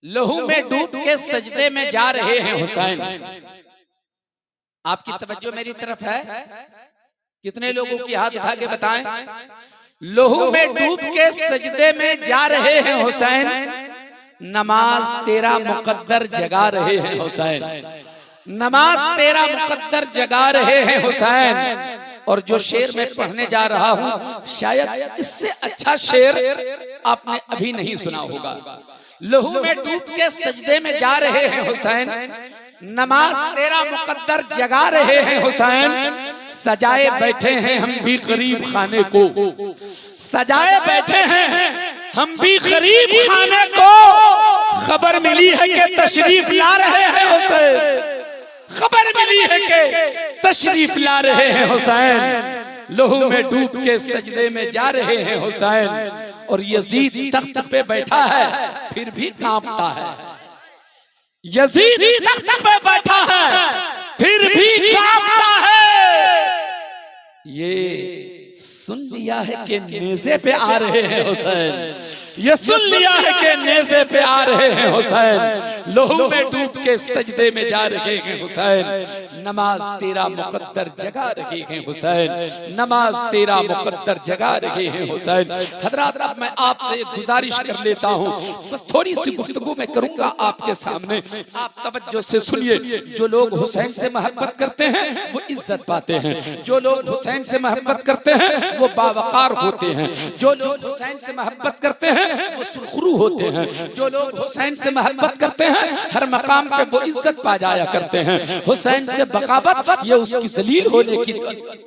लहू में डूब के सजदे में जा रहे हैं हुसैन। आपकी तवज्जो मेरी तरफ है? कितने लोगों की हाथ उठा के बताएं। लहू में डूब के सजदे में जा रहे हैं हुसैन, नमाज तेरा मुकद्दर जगा रहे हैं हुसैन, नमाज तेरा मुकद्दर जगा रहे हैं हुसैन। और जो शेर मैं पढ़ने जा रहा हूं, शायद इससे अच्छा शेर आपने अभी नहीं सुना होगा। लहू में डूब के सजदे में जा रहे हैं हुसैन, नमाज तेरा मुकद्दर जगा रहे हैं हुसैन। सजाए बैठे हैं हम भी गरीब खाने को, सजाए बैठे हैं हम भी गरीब खाने को। खबर मिली है कि तशरीफ ला रहे हैं हुसैन, खबर मिली है कि तशरीफ ला रहे हैं हुसैन। लहू में डूब के सजदे में जा रहे हैं हुसैन। और यजीद तख्त पे बैठा है फिर भी कांपता है, यजीद तख्त पे बैठा है फिर भी कांपता है। ये सुन लिया है कि नेज़े पे आ रहे हैं हुसैन, ये सुन लिया है कि नेज़े पे आ रहे हैं हुसैन। लहू में डूब के सजदे में जा रहे हैं हुसैन, नमाज तेरा मुकद्दर जगा रहे हैं हुसैन, नमाज तेरा मुकद्दर जगा रहे हैं हुसैन। हज़रात, अब मैं आपसे एक गुजारिश कर लेता हूँ, बस थोड़ी सी गुफ्तगू मैं करूंगा आपके सामने, आप तवज्जो से सुनिए। जो लोग हुसैन से मोहब्बत करते हैं वो इज्जत पाते हैं, जो लोग हुसैन से मोहब्बत करते हैं वो बावकार होते हैं, जो लोग हुसैन से मोहब्बत करते हैं वो सुरखरू होते हैं, जो लोग हुसैन से मोहब्बत करते हैं हर मकाम पे वो इज्जत पा जाया करते हैं। हुसैन से बगावत ये उसकी जलील होने की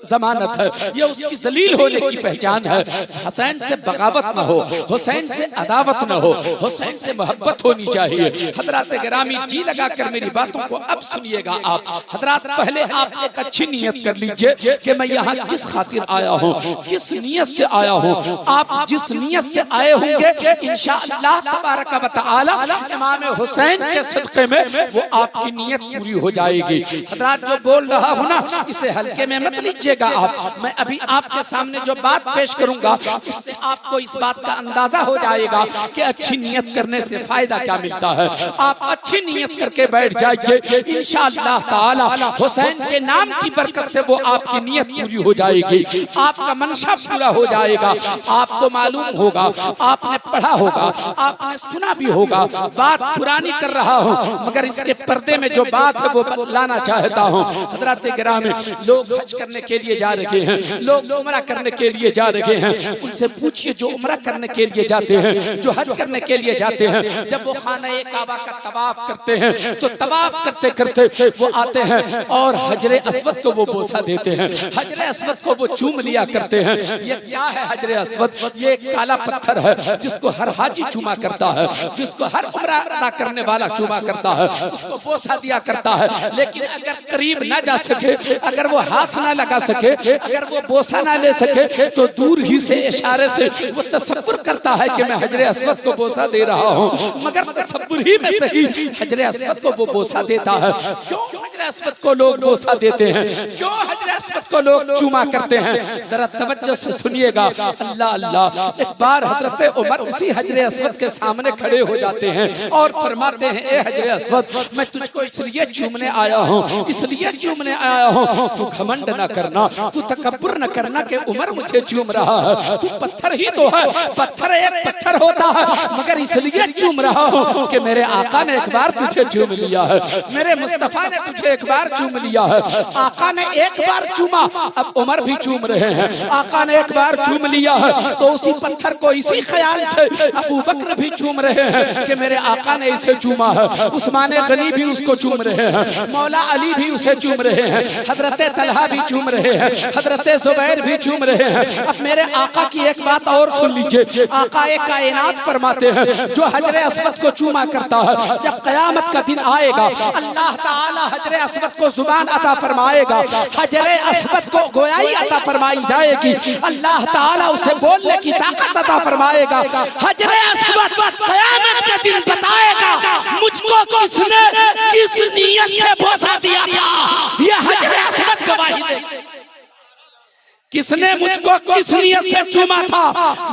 जमानत है, ये उसकी जलील होने की पहचान है। हुसैन से बगावत न हो, हुसैन से अदावत न हो, हुसैन से मोहब्बत होनी चाहिए। हजरात गिरामी, जी लगा कर मेरी बातों को अब सुनिएगा आप। हजरात, पहले आप एक अच्छी नियत कर लीजिए कि मैं यहाँ किस खातिर आया हूँ, किस नियत से आया हूँ। आप जिस नियत से आए होंगे इंशाअल्लाह तबारक व तआला इमाम हुसैन के सदक़े में वो आपकी नियत पूरी हो जाएगी। हज़रात, जो बोल रहा हूँ ना, इसे हल्के में मत लीजिएगा आप। मैं अभी आपके सामने जो बात पेश करूंगा उससे आपको इस बात का अंदाजा हो जाएगा कि अच्छी नियत करने से फायदा क्या मिलता है। आप अच्छी नियत करके बैठ जाइए, इंशाअल्लाह ताला हुसैन के नाम की बरकत से वो आपकी नियत पूरी हो जाएगी, आपका मनशा पूरा हो जाएगा। आपको मालूम होगा, आपने पढ़ा होगा, आपने सुना भी होगा, बात पुरानी कर रहा हूँ मगर इसके पर्दे में जो बात है वो लाना चाहता हूँ। हज़रात गिरामी, लोग हज करने के लिए जा रहे हैं, लोग उम्रा करने के लिए जा रहे हैं, उनसे पूछिए जो उम्रा करने के लिए जाते हैं, जो हज करने के लिए जाते हैं, जब वो खाना काबा का तवाफ करते हैं तो तवाफ करते करते वो आते हैं और हजरे अस्वद को वो बोसा देते हैं, हजरे अस्वद को वो चूम लिया करते हैं। ये क्या है हजरे अस्वद? ये काला पत्थर है जिसको हर हाजी चूमा करता है, जिसको हर उम्रा अदा करने वाला चूमा करता है, उसको बोसा दिया करता है। लेकिन अगर करीब ना जा सके, अगर वो हाथ ना लगा सके, अगर वो बोसा ना ले सके तो दूर ही से इशारे से वो तसव्वुर करता है कि मैं हजरे अस्वद को बोसा दे रहा हूँ, मगर तसव्वुर ही में सही हजरे अस्वद को वो बोसा देता है। क्यों हजरे अस्वद को लोग बोसा देते हैं, क्यों हजरे अस्वद को लोग चूमा करते हैं? जरा तवज्जो से सुनिएगा। अल्लाह अल्लाह, एक बार हजरत उमर उसी हजरे अस्वद के सामने खड़े हो जाते हैं और फरमाते हैं, ए हजरे अस्वद, मैं तुझको इसलिए चूमने आया हूँ, इसलिए चूमने आया हूँ, तू घमंड न करना, तू तकब्बुर न करना कि उमर मुझे चूम रहा है, तू पत्थर ही तो है, पत्थर एक पत्थर होता है, मगर इसलिए चूम रहा हूँ कि मेरे आका ने एक बार तुझे चूम लिया है, मेरे मुस्तफा ने तुझे एक बार चूम लिया है। आका ने एक बार चूमा, अब उमर भी चूम रहे हैं। आका ने एक बार चूम लिया है तो उसी पत्थर को इसी ख्याल से अबू बकर भी चूम रहे हैं कि मेरे आका ने इसे चूमा है। उस्मान गनी भी उसको चूम रहे हैं, मौला अली भी उसे चूम रहे हैं, हजरत तलहा भी चूम रहे हैं, हजरत जुबैर भी चूम रहे हैं। अब मेरे आका की एक बात और सुन लीजिए। आका एक कायनात फरमाते हैं, जो हजरे अस्वद को चूमा करता है, जब कयामत का दिन आएगा अल्लाह ताला हजरे अस्वद को जुबान अता फरमाएगा, हजरे अस्वद को गोयाई अता फरमाई जाएगी, अल्लाह ताला उसे बोलने की ताकत अता फरमाएगा। हजरे अस्वद कयामत के दिन बताएगा मुझको किसने किस नियत से बोसा दिया था। ये हजरे अस्वद गवाही दे, किसने मुझको किस नियत से चूमा था,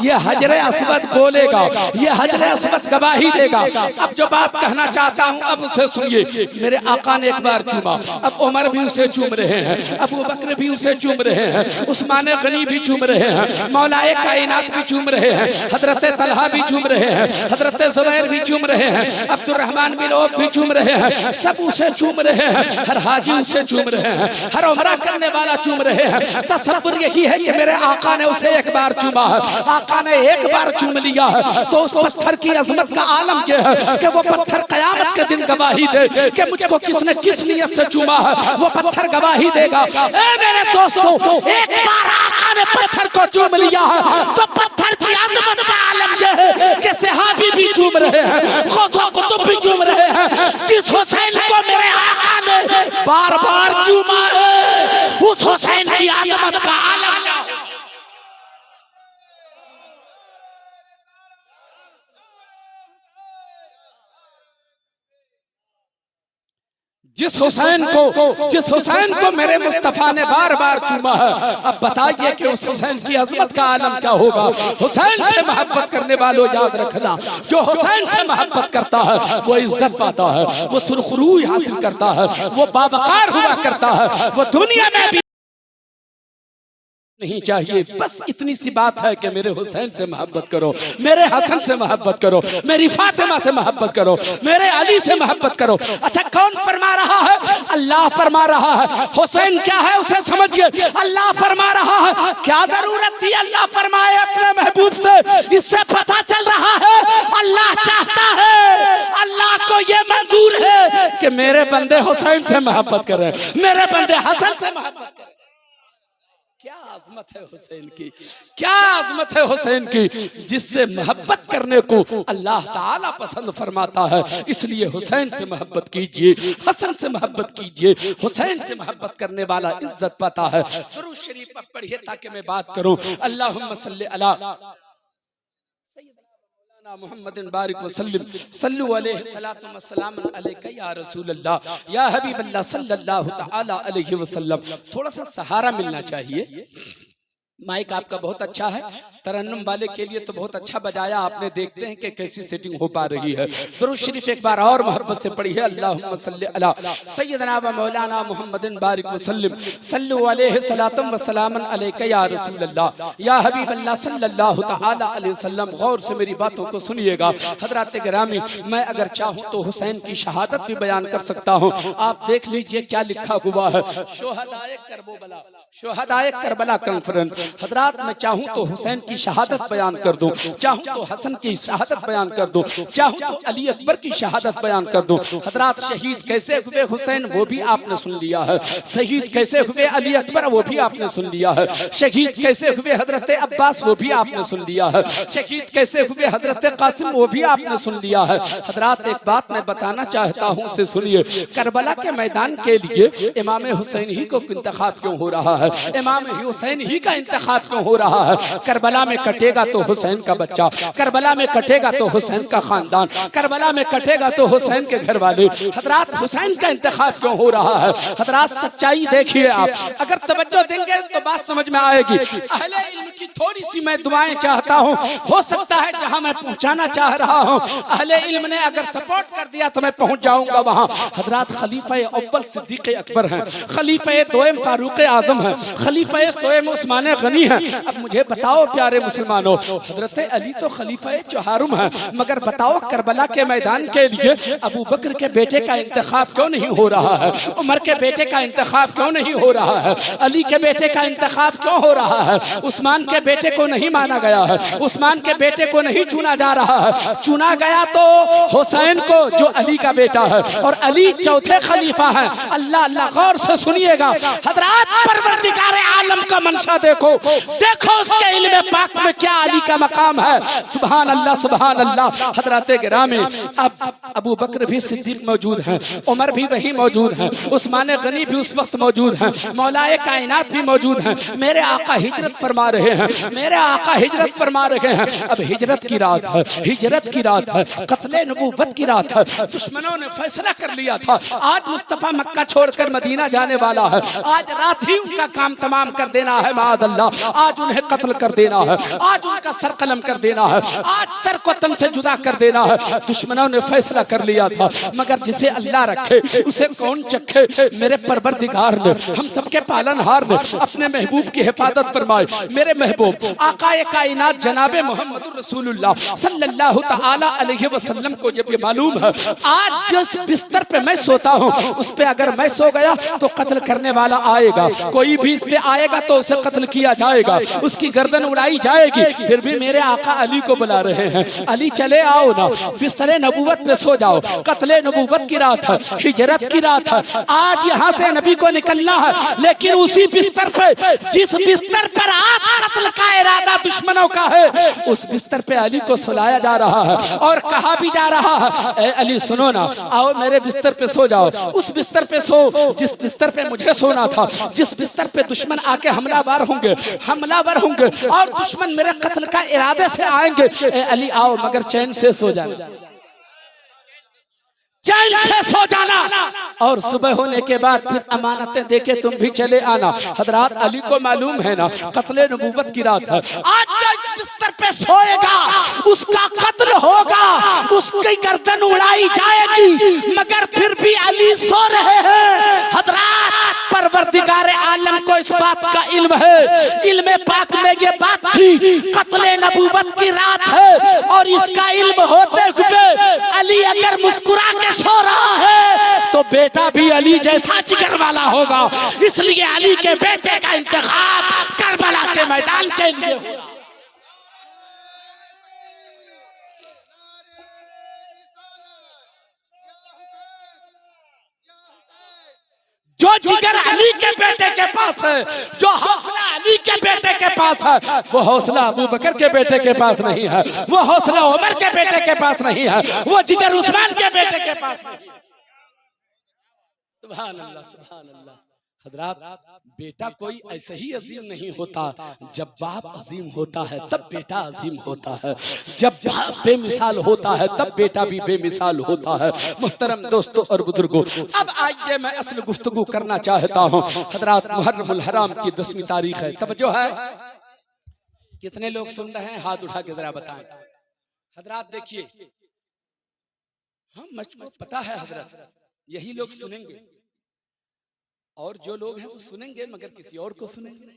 ये हजरे अस्वद बोलेगा, ये हजरे अस्वद गवाही देगा। अब जो बात कहना चाहता हूँ अब उसे सुनिए। मेरे आका ने एक बार चूमा, अब उमर भी उसे चूम रहे हैं, अबू बकर भी उसे चूम रहे हैं, उस्मान गनी भी चूम रहे हैं, मौलाए कायनात भी चूम रहे हैं, हजरत तलहा भी चूम रहे हैं, हजरत जुबैर भी चूम रहे हैं, अब्दुर्रहमान बिन औफ भी चूम रहे हैं, सब उसे चूम रहे हैं, हर हाजी उसे चूम रहे हैं, हर उमरा करने वाला चूम रहे हैं। तसव्वुर यही है कि मेरे आका ने उसे एक बार चूमा है, आका ने एक बार चूम लिया है तो उस पत्थर की अजमत का आलम यह है कि वो पत्थर कयामत के दिन गवाही दे कि मुझको किसने किस नियत से चूमा है, वो पत्थर गवाही देगा। ए मेरे दोस्तों, एक बार आका ने पत्थर को चूम लिया है तो पत्थर की अजमत का आलम यह है कि सहाबी भी चूम रहे हैं, गौसे कुतुब भी चूम रहे हैं। जिस हुसैन को मेरे आका ने बार बार चूमा है उस हुसैन की अजमत का आलम जिस हुसैन को मेरे मुस्तफा ने बार बार चूमा है। अब बताइए कि उस हुसैन की अजमत का आलम क्या होगा। हुसैन से मोहब्बत करने वालों याद रखना, जो हुसैन से मोहब्बत करता है वो इज्जत पाता है, वो सुरखरूई हासिल करता है, वो बावकार हुआ करता है, वो दुनिया में भी नहीं चाहिए। बस इतनी सी बात है कि मेरे हुसैन से मोहब्बत करो, मेरे हसन से मोहब्बत करो, मेरी फातिमा से मोहब्बत करो, मेरे अली से मोहब्बत करो। अच्छा, कौन फरमा रहा है? अल्लाह फरमा रहा है। हुसैन क्या है उसे समझिए, अल्लाह फरमा रहा है। क्या जरूरत थी अल्लाह फरमाए अपने महबूब से? इससे पता चल रहा है अल्लाह चाहता है, अल्लाह को ये मंजूर है कि मेरे बंदे हुसैन से मोहब्बत करें, मेरे बंदे हसन से मोहब्बत करें। क्या आजमत है हुसैन की, क्या आजमत है हुसैन की, जिससे मोहब्बत करने को अल्लाह ताला पसंद फरमाता है। इसलिए हुसैन से मोहब्बत कीजिए, हसन से मोहब्बत कीजिए। हुसैन से मोहब्बत करने वाला इज्जत पाता है। दुरूद शरीफ पर पढ़िए ताकि मैं बात करूं। अल्लाहुम्मा सल्ली अला मुहम्मदिन बारिक वसल्लम सल्लु अलैहि सलातु व सलाम अलैका या रसूल अल्लाह या हबीब अल्लाह सल्लल्लाहु तआला अलैहि वसल्लम। थोड़ा सा सहारा मिलना चाहिए। माइक आपका बहुत अच्छा है, तरन्नुम वाले के लिए तो बहुत अच्छा बजाया आपने। देखते हैं कि कैसी सेटिंग हो पा रही है। दुरूद शरीफ एक बार और मोहब्बत से पढ़िए। अल्लाहुम्मा सल्ली अला सय्यदना व मौलाना मुहम्मदिन बारिक वसल्लम सल्लु अलैहि सलातम व सलामन अलैका या रसूल अल्लाह या हबीब अल्लाह सल्लल्लाहु तआला अलैहि वसल्लम। गौर से मेरी बातों को सुनिएगा हजरात गिरामी। मैं अगर चाहूँ तो हुसैन की शहादत भी बयान कर सकता हूँ। आप देख लीजिए क्या लिखा हुआ है, शोहदाए करबला, शोहदाए करबला कॉन्फ्रेंस। हजरात, मैं चाहूँ तो हुसैन की शहादत बयान कर दूं, चाहूँ तो हसन की शहादत बयान कर दूं, चाहूँ तो अली अकबर की शहादत बयान कर दूं। हजरात, शहीद कैसे हुए हुसैन वो भी आपने सुन लिया है, शहीद कैसे हुए अली अकबर वो भी आपने सुन लिया है, शहीद कैसे हुए हजरत अब्बास वो भी आपने सुन लिया है, शहीद कैसे हुए हजरत कासिम वो भी आपने सुन लिया है। हजरात, एक बात मैं बताना चाहता हूँ, उसे सुनिए। करबला के मैदान के लिए इमाम हुसैन ही को इंतखाब क्यों हो रहा है? इमाम हुसैन ही का इंतखाब क्यों हो रहा है? करबला में कटेगा तो हुसैन का बच्चा, करबला में कटेगा तो हुसैन का खानदान, करबला में कटेगा तो हुसैन के घर वाले। हजरात, हुसैन का इंतखाब क्यों हो रहा है? हजरात, सच्चाई देखिए आप, अगर तवज्जो देंगे तो बात समझ में आएगी। अहले इल्म की थोड़ी सी मैं दुआएं चाहता हूँ, हो सकता है जहाँ मैं पहुँचाना चाह रहा हूँ अहले इल्म ने अगर सपोर्ट कर दिया तो मैं पहुँच जाऊंगा वहाँ। हजरात, खलीफा अव्वल सिद्दीक अकबर हैं, खलीफा दोयम फारूक आजम है, खलीफा सोएम उस्मान गनी है। अब मुझे बताओ प्यारे मुसलमानों, हजरत अली तो खलीफा चौहारुम है, मगर बताओ करबला के मैदान के लिए अबू बकर के बेटे का इंतखाब क्यों नहीं हो रहा है? उमर के बेटे का इंतखाब क्यों नहीं हो रहा है? अली के बेटे का इंतखाब क्यों हो रहा है? उस्मान के बेटे को नहीं माना गया है, उस्मान के बेटे को नहीं चुना जा रहा है। चुना गया तो हुसैन को, जो अली का बेटा है, और अली चौथे खलीफा है। अल्लाह अल्लाह, गौर से सुनिएगा हजरात। परवरदिगार आलम का मंशा देखो, देखो उसके इल्म पाक में क्या अली का मकाम है। सुभान अल्लाह, सुभान अल्लाह। हजरत गिरामी, अब अबू बकर भी सिद्दीक मौजूद हैं, उमर भी वही मौजूद हैं, उस्मान गनी भी उस वक्त मौजूद हैं, मौलाए कायनात भी मौजूद हैं। मेरे आका हिजरत फरमा रहे हैं, मेरे आका हिजरत फरमा रहे हैं। अब हिजरत की रात है, हिजरत की रात है, कत्ले नबूवत की रात है। दुश्मनों ने फैसला कर लिया था आज मुस्तफा मक्का छोड़कर मदीना जाने वाला है, आज रात ही उनका काम तमाम कर देना है। माद अल्लाह, आज उन्हें कत्ल कर देना है, आज उनका सर कलम कर देना है, आज सर को तन से जुदा कर देना है। दुश्मनों ने फैसला कर लिया था, मगर जिसे अल्लाह रखे उसे कौन चखे। मेरे परवरदिगार ने, हम सबके पालनहार ने अपने महबूब की हिफाजत फरमाए। मेरे महबूब आकाए कायनात जनाबे मोहम्मद रसूलुल्लाह सल्लल्लाहु तआला अलैहि वसल्लम को जब ये मालूम है, आज जिस बिस्तर पे मैं सोता हूँ उस पे अगर मैं सो गया तो कत्ल करने वाला आएगा, कोई भी इस पे आएगा तो उसे कत्ल किया जाएगा, उसकी गर्दन उड़ाई जाएगी। फिर भी मेरे आका अली को बुला रहे हैं, अली चले आओ ना, बिस्तरे नबूवत पे सो जाओ। कत्ले नबूवत की रात है, हिजरत की रात है, आज यहाँ से नबी को निकलना है, लेकिन उसी बिस्तर पे, जिस बिस्तर पर आज कत्ल का इरादा दुश्मनों का है, उस बिस्तर पे अली को सुलाया जा रहा है और कहा भी जा रहा है, ए अली सुनो ना, आओ मेरे बिस्तर पे सो जाओ। उस बिस्तर पे सो जिस बिस्तर पे मुझे सोना था, जिस बिस्तर पे दुश्मन आके हमलावर होंगे और दुश्मन मेरे कत्ल का इरादे से आएंगे। ए अली आओ, मगर चैन से सो जाना, चैन से सो जाना, और सुबह होने के बाद फिर अमानतें देके तुम भी चले आना। हजरात अली को मालूम है ना, कत्ले नबूवत की रात है, आज जो बिस्तर पे सोएगा उसका कत्ल होगा, उसकी गर्दन उड़ाई जाएगी, मगर फिर भी अली सो रहे हैं। हजरात परवरदिगार आलम को इस बात का इल्म है, इल्म पाक में ये बात थी, कत्ले नबूवत की रात है, और इसका इल्म होते हुए अली अगर मुस्कुरा के सो रहा है तो बेटा भी अली जैसा जिगर वाला होगा। इसलिए अली के बेटे का इंतखाब करबला के मैदान के लिए हुआ। जो जिगर अली के बेटे के पास है, जो हौसला अली के बेटे के पास है, वो हौसला अबू बकर के बेटे के पास नहीं है, वो हौसला उमर के बेटे के पास नहीं है, वो जिगर उस्मान के बेटे के पास नहीं है। सुभान अल्लाह, सुभान अल्लाह। हजरात बेटा कोई ऐसे ही अजीम नहीं होता, जब बाप अजीम होता है तब बेटा अजीम होता है, जब बाप बेमिसाल होता है तब बेटा भी बेमिसाल होता है। मुहतरम दोस्तों और बुजुर्गों, अब आइए मैं असल गुफ्तगू करना चाहता हूँ। हजरात मुहर्रमुल हराम की 10वीं तारीख है, तवज्जो है? कितने लोग सुन रहे हैं? हाथ उठा के जरा बताएं। हजरात देखिए, हम मुझको पता है हजरत यही लोग सुनेंगे, और जो लोग हैं वो सुनेंगे मगर किसी और को सुनेंगे।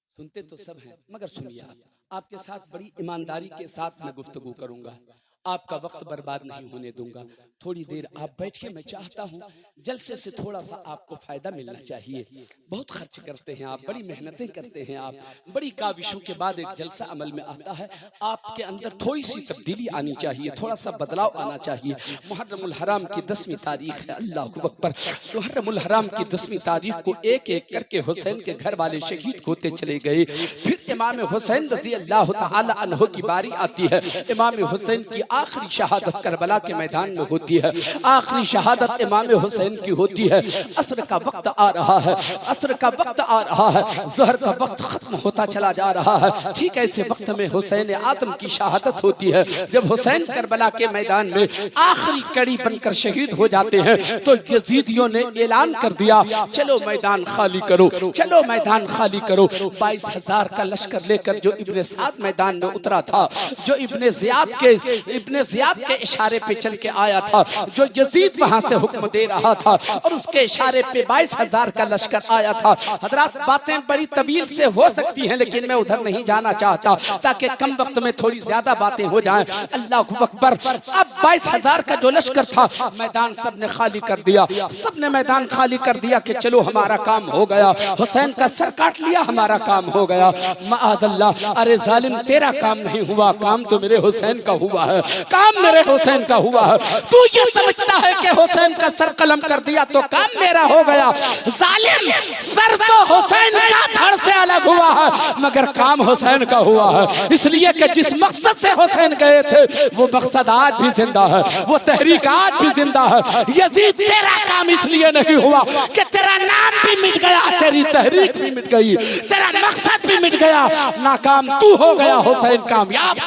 सुनते तो सब हैं, मगर सुनिए, आपके साथ बड़ी ईमानदारी के साथ मैं गुफ्तगू करूंगा, आपका वक्त बर्बाद नहीं होने दूंगा। थोड़ी देर आप बैठिए, मैं चाहता हूँ जलसे से थोड़ा सा आपको फायदा मिलना चाहिए। बहुत खर्च करते हैं आप, बड़ी मेहनतें करते हैं आप, बड़ी काविशों के बाद एक जलसा अमल में आता है। आपके अंदर थोड़ी सी तब्दीली आनी चाहिए, थोड़ा सा बदलाव आना चाहिए। मुहर्रमुल हराम की 10वीं तारीख है, अल्लाहु अकबर। मुहर्रमुल हराम की 10वीं तारीख को एक एक करके हुसैन के घर वाले शहीद होते चले गए। फिर इमाम हुसैन रज़ी अल्लाह तआला अन्हु की बारी आती है। इमाम हुसैन की आखिरी शहादत करबला के मैदान में होती है, आखिरी शहादत इमाम हुसैन की होती है। असर का वक्त आ रहा है, असर का वक्त आ रहा है, ज़हर का वक्त खत्म होता चला जा रहा है। ठीक ऐसे वक्त में हुसैन आज़म की शहादत होती है। जब हुसैन करबला के मैदान में आखिरी कड़ी बनकर शहीद हो जाते हैं तो यजीदियों ने ऐलान कर दिया, चलो मैदान खाली करो, चलो मैदान खाली करो। 22,000 का लश्कर लेकर जो इब्ने साद मैदान में उतरा था, जो इब्ने ज़ियाद के इशारे पे चल के आया था, जो यजीद वहां से हुक्म दे रहा था और उसके इशारे पे 22,000 का लश्कर आया था। हजरात बातें बड़ी तवील से हो सकती हैं, लेकिन मैं उधर नहीं जाना चाहता ताकि कम वक्त में थोड़ी ज्यादा बातें हो जाएं। अल्लाहु अकबर। अब 22,000 का जो लश्कर था, मैदान सबने खाली कर दिया, सबने मैदान खाली कर दिया कि चलो हमारा काम हो गया, हुसैन का सर काट लिया, हमारा काम हो गया। माअज़ल्लाह, अरे जालिम तेरा काम नहीं हुआ, काम तो मेरे हुसैन का हुआ है, काम मेरे हुसैन का हुआ है। तू ये समझता है कि हुसैन का सर कलम कर दिया तो काम मेरा हो गया। जालिम, सर तो हुसैन का धड़ से अलग हुआ है, मगर काम हुसैन का हुआ है। इसलिए कि जिस मकसद से हुसैन गए थे वो मकसद आज भी जिंदा है, वो तहरीक आज भी जिंदा है। यजीद तेरा काम इसलिए नहीं हुआ कि तेरा नाम भी मिट गया, तेरी तहरीक भी मिट गई, तेरा मकसद भी मिट गया, नाकाम तू हो गया, हुसैन कामयाब।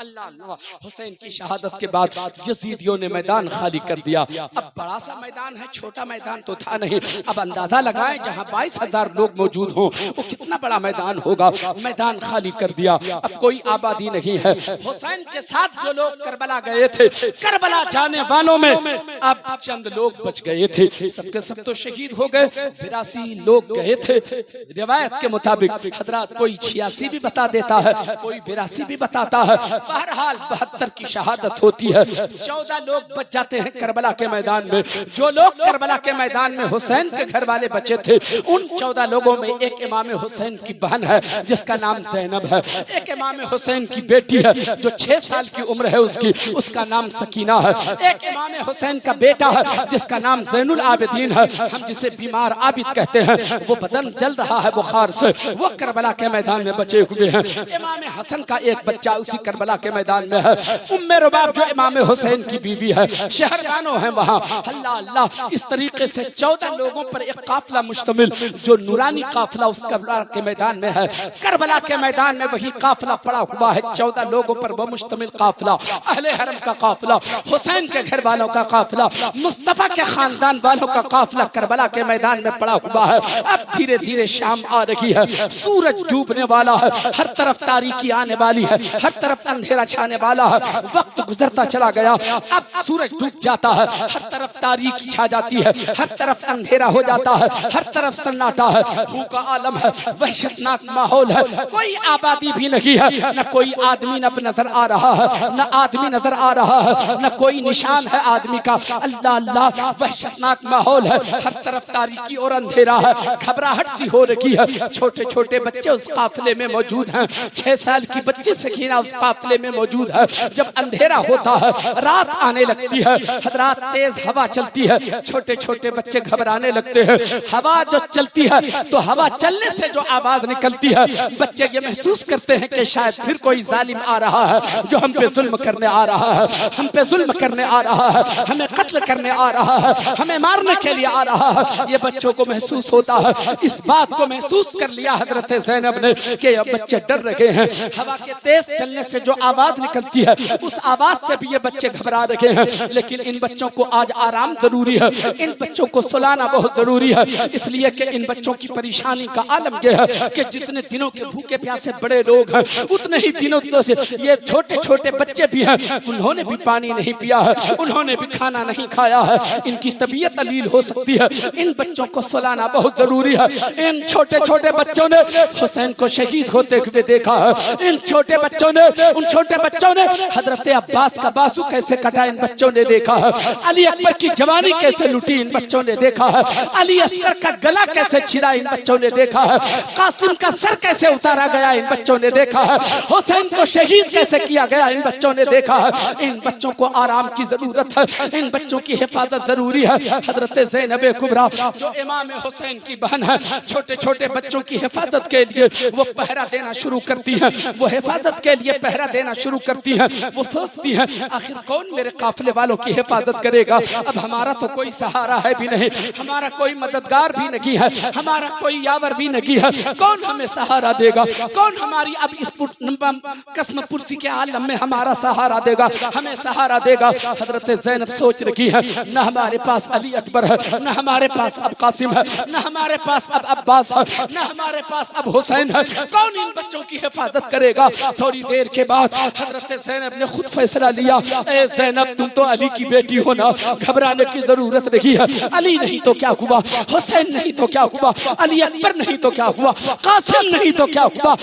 अल्लाह अल्लाह। हुसैन की शहादत के बाद यजीदियों ने मैदान खाली कर दिया। अब बड़ा सा मैदान है, छोटा मैदान तो था नहीं। अब अंदाजा लगाएं जहां 22,000 लोग मौजूद हों वो कितना बड़ा मैदान होगा। मैदान खाली कर दिया, अब कोई आबादी नहीं है। हुसैन के साथ जो लोग करबला गए थे, करबला जाने वालों में अब चंद लोग बच गए थे, सबके सब तो शहीद हो गए। 82 लोग गए थे रिवायत के मुताबिक। हजरात कोई 86 भी बता देता है, कोई 82 भी बताता है। बहरहाल 72 की शहादत होती है। 14 लोग बच जाते हैं करबला के मैदान में। जो लोग करबला के मैदान में हुसैन के घर वाले बचे थे, उन 14 लोगों में एक इमाम हुसैन की बहन है जिसका नाम ज़ैनब है, एक इमाम हुसैन की बेटी है जो 6 साल की उम्र है उसकी, उसका नाम सकीना है, एक इमाम हुसैन का बेटा है जिसका नाम ज़ैनुल आबिदीन है, हम जिसे बीमार आबिद कहते हैं, वो बदन जल रहा है बुखार से, वो करबला के मैदान में बचे हुए हैं। इमाम हसन का एक बच्चा उसी करबला के मैदान में है। उम्मे रुबाब जो इमाम हुसैन की बीवी है, शहरबानो है वहाँ। अल्लाह अल्लाह, इस तरीके से 14 लोगों पर एक काफिला मुश्तमिल, जो नूरानी काफिला उस करबला के मैदान में है। करबला के मैदान में वही काफिला पड़ा हुआ है, 14 लोगों पर वो मुश्तमिल काफिला, अहले हरम का काफिला, हुसैन के घर वालों का काफिला, मुस्तफा के खानदान वालों का काफिला करबला के मैदान में पड़ा हुआ है। अब धीरे धीरे शाम आ रही है, सूरज डूबने वाला है, हर तरफ तारीकी आने वाली है, हर तरफ अंधेरा छाने वाला है। वक्त गुजरता चला गया, अब सूरज डूब जाता है, हर तरफ तारीकी छा जाती है, हर तरफ अंधेरा हो जाता है, हर तरफ सन्नाटा है, भूख का आलम है, वहशतनाक माहौल है। कोई आबादी भी नहीं है, न कोई आदमी न नजर आ रहा है, न आदमी नजर आ रहा है, न कोई निशान है आदमी का। अल्लाह अल्लाह, वहशतनाक माहौल है, हर तरफ तारीकी और अंधेरा है, घबराहट सी हो रही है। छोटे छोटे बच्चे उस काफिले में मौजूद हैं, 6 साल की बच्ची सकीना उस काफिले में मौजूद है। जब अंधेरा होता है, रात आने लगती है, हजरात तेज हवा चलती है, छोटे छोटे बच्चे घबराने लगते हैं। हवा जो चलती है तो हवा चलने से जो आवाज निकलती है, बच्चे ये महसूस करते हैं कि शायद फिर कोई जालिम आ रहा है जो हम पे जुल्म करने आ रहा है, हम पे जुल्म करने आ रहा है, हमें कत्ल करने आ रहा है, हमें मारने के लिए आ रहा है। ये बच्चों को महसूस होता है। इस बात को महसूस कर लिया हजरत ज़ैनब ने कि अब बच्चे डर रहे हैं। हवा के तेज चलने से जो आवाज निकलती है उस आवाज से भी ये बच्चे घबरा रहे हैं। लेकिन इन बच्चों को आज आराम जरूरी है, इन बच्चों को सुलाना बहुत जरूरी है, इसलिए कि इन बच्चों की परेशानी का आलम यह है कि जितने दिनों के भूखे प्यासे बड़े लोग हैं, उतने ही दिनों से ये छोटे छोटे बच्चे भी हैं, उन्होंने भी पानी नहीं पिया है, उन्होंने भी खाना नहीं खाया है, इनकी तबीयत अलील हो सकती है। इन बच्चों को सुलाना बहुत जरूरी है। इन छोटे छोटे बच्चों ने हुसैन को शहीद होते हुए देखा है। इन छोटे बच्चों ने, उन छोटे बच्चों ने हजरत अब्बास का बाजू कैसे कटा इन बच्चों ने देखा है। अली अकबर की जवानी कैसे लुटी इन बच्चों ने देखा है। अली असगर का गला कैसे छिड़ा इन बच्चों ने देखा है। कासिम का सर कैसे उतारा गया इन बच्चों ने देखा है। हुसैन को शहीद कैसे किया गया इन बच्चों ने देखा है। इन बच्चों को आराम की जरूरत है, इन बच्चों की हिफाजत जरूरी है। हजरत ज़ैनब कुबरा जो इमाम हुसैन की बहन है, छोटे छोटे बच्चों की हिफाजत के लिए वो पहरा देना शुरू करती है, वो हिफाजत के लिए पहरा देना शुरू करती है। वो सोचती है आखिर कौन मेरे काफिले वालों की हिफाजत करेगा। अब हमारा तो कोई सहारा है भी नहीं, हमारा कोई मददगार भी नहीं है, हमारा कोई यावर भी नहीं है, कौन हमें सहारा देगा, कौन हमारी अब इस कसम पुरसी के आलम में हमारा सहारा देगा, हमें सहारा देगा। हजरत ज़ैनब सोच रही है न हमारे पास अली अकबर है, न हमारे पास अब कासिम है, न हमारे पास अब अब्बास है, न हमारे पास अब हुसैन है, कौन इन बच्चों की हिफाजत करेगा। थोड़ी देर के बाद हजरत ज़ैनब ने खुद फैसला लिया, ए ज़ैनब तुम तो अली की बेटी हो ना, घबराने की जरूरत नहीं है। अली नहीं तो क्या हुआ, हुसैन नहीं तो क्या हुआ, अली अकबर नहीं तो क्या हुआ, कासिम नहीं तो क्या हुआ,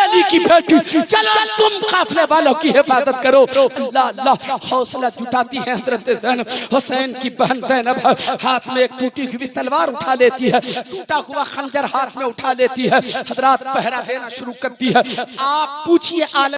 अली की बेटी चलो तुम काफिले वालों की हिफाजत करो। अल्लाह अल्लाह, हौसला जुटाती है हजरत ज़ैनब। हुसैन की बहन ज़ैनब हाथ में एक टूटी हुई तलवार उठा लेती है, टूटा हुआ खंजर हाथ में उठा लेती है, हजरात पहरा देना शुरू करती है। आप पूछिए